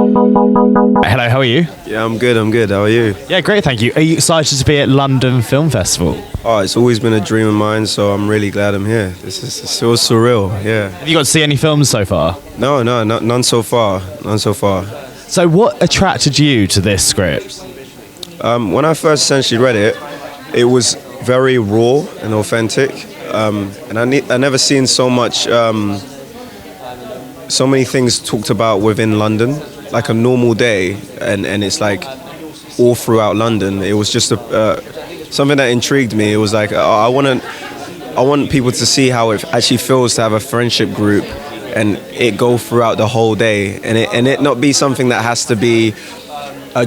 Hello, how are you? Yeah, I'm good, How are you? Yeah, great, thank you. Are you excited to be at London Film Festival? Oh, it's always been a dream of mine, so I'm really glad I'm here. It's so surreal, yeah. Have you got to see any films so far? No, none so far. So what attracted you to this script? When I first essentially read it, it was very raw and authentic, and I never seen so much, so many things talked about within London, like a normal day, and it's like all throughout London. It was just something that intrigued me. It was like I want people to see how it actually feels to have a friendship group and it go throughout the whole day, and it not be something that has to be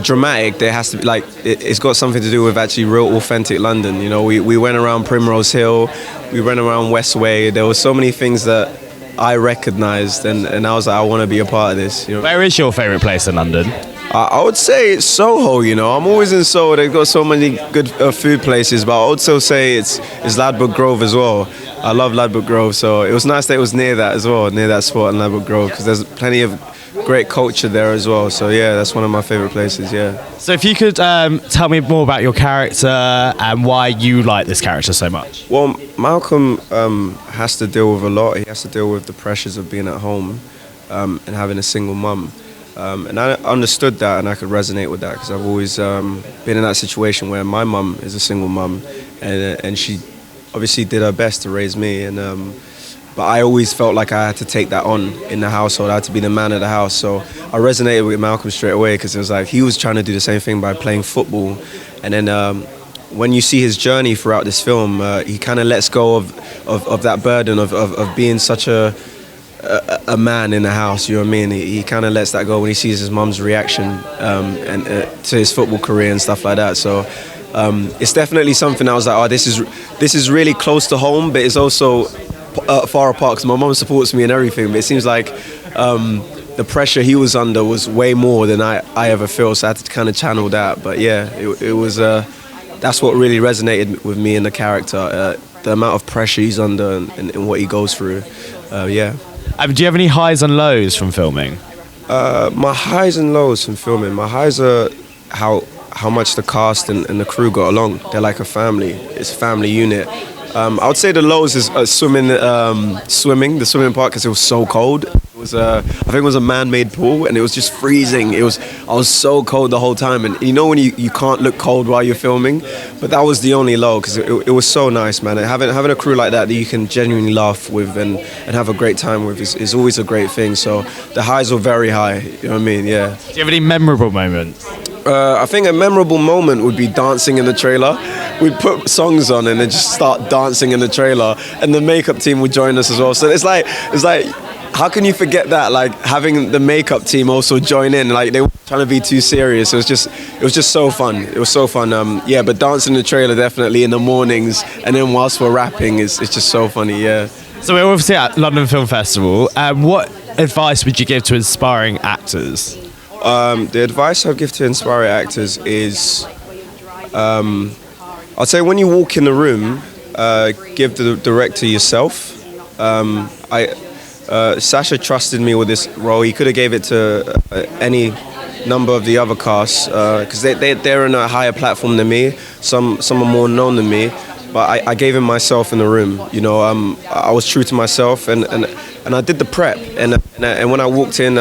dramatic. There has to be like it's got something to do with actually real authentic London. You know, we went around Primrose Hill, we went around Westway. There were so many things that I recognized, and I was like, I want to be a part of this. You know? Where is your favourite place in London? I would say it's Soho. You know, I'm always in Soho. They've got so many good food places, but I would also say it's Ladbroke Grove as well. I love Ladbroke Grove, so it was nice that it was near that as well, near that spot in Ladbroke Grove, because there's plenty of great culture there as well. So yeah, that's one of my favourite places. Yeah. So if you could tell me more about your character and why you like this character so much. Well, Malcolm has to deal with a lot. He has to deal with the pressures of being at home and having a single mum. And I understood that, and I could resonate with that, because I've always been in that situation where my mum is a single mum, and she obviously did her best to raise me, and but I always felt like I had to take that on in the household. I had to be the man of the house. So I resonated with Malcolm straight away, because it was like he was trying to do the same thing by playing football, and then when you see his journey throughout this film, he kind of lets go of that burden of being such a man in the house, you know what I mean? He kind of lets that go when he sees his mum's reaction and to his football career and stuff like that. So it's definitely something I was like, oh, this is really close to home, but it's also far apart, because my mum supports me and everything. But it seems like the pressure he was under was way more than I ever feel. So I had to kind of channel that. But yeah, it was that's what really resonated with me in the character. The amount of pressure he's under and what he goes through. Yeah. Do you have any highs and lows from filming? My highs and lows from filming. My highs are how much the cast and the crew got along. They're like a family. It's a family unit. I would say the lows is swimming the swimming part, because it was so cold. It was I think it was a man-made pool, and it was just freezing. I was so cold the whole time, and you know when you can't look cold while you're filming, but that was the only low, because it was so nice, man. And having a crew like that you can genuinely laugh with and have a great time with is always a great thing. So the highs were very high. You know what I mean? Yeah. Do you have any memorable moments? I think a memorable moment would be dancing in the trailer. We'd put songs on and then just start dancing in the trailer, and the makeup team would join us as well. So it's like, how can you forget that? Like having the makeup team also join in, like they weren't trying to be too serious. It was just so fun. It was so fun. Yeah, but dancing in the trailer definitely in the mornings, and then whilst we're rapping, it's just so funny. Yeah. So we're obviously at London Film Festival. What advice would you give to aspiring actors? The advice I'd give to inspiring actors is, I'd say when you walk in the room, give the director yourself. Sasha trusted me with this role. He could have gave it to any number of the other casts, because they're in a higher platform than me. Some are more known than me, but I gave him myself in the room. You know, I was true to myself, and I did the prep. And when I walked in,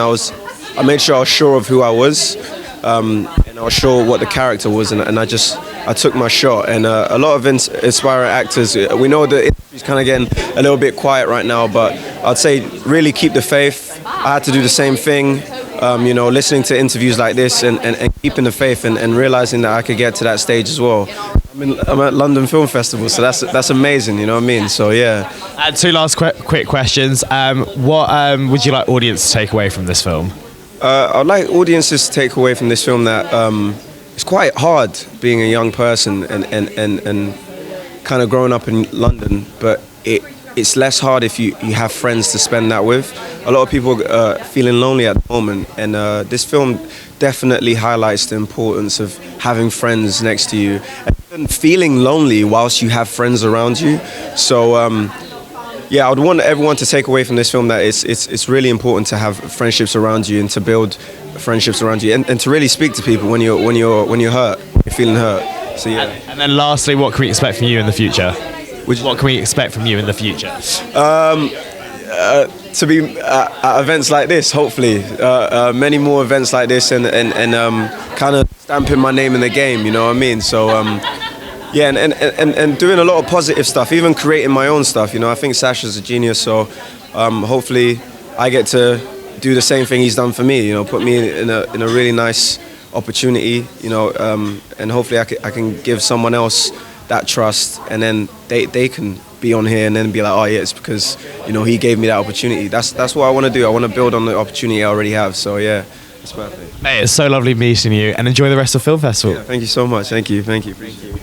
I made sure I was sure of who I was, and I was sure what the character was, and I took my shot. And a lot of inspiring actors, we know the industry's kind of getting a little bit quiet right now, but I'd say really keep the faith. I had to do the same thing, you know, listening to interviews like this and keeping the faith and realizing that I could get to that stage as well. I'm at London Film Festival, so that's amazing, you know what I mean? So yeah. And two last quick questions. What would you like audience to take away from this film? I'd like audiences to take away from this film that it's quite hard being a young person and kind of growing up in London, but it's less hard if you have friends to spend that with. A lot of people are feeling lonely at the moment, and this film definitely highlights the importance of having friends next to you and feeling lonely whilst you have friends around you. So yeah, I would want everyone to take away from this film that it's really important to have friendships around you and to build friendships around you and to really speak to people when you're hurt, you're feeling hurt. So yeah. And then lastly, what can we expect from you in the future? What can we expect from you in the future? To be at events like this, hopefully, many more events like this, and kind of stamping my name in the game. You know what I mean? So yeah, and doing a lot of positive stuff, even creating my own stuff. You know, I think Sasha's a genius, so hopefully I get to do the same thing he's done for me. You know, put me in a really nice opportunity. You know, and hopefully I can give someone else that trust, and then they can be on here and then be like, oh yeah, it's because, you know, he gave me that opportunity. That's what I want to do. I want to build on the opportunity I already have. So yeah, it's perfect. Mate, it's so lovely meeting you, and enjoy the rest of Film Festival. Yeah, thank you so much. Thank you. Appreciate it.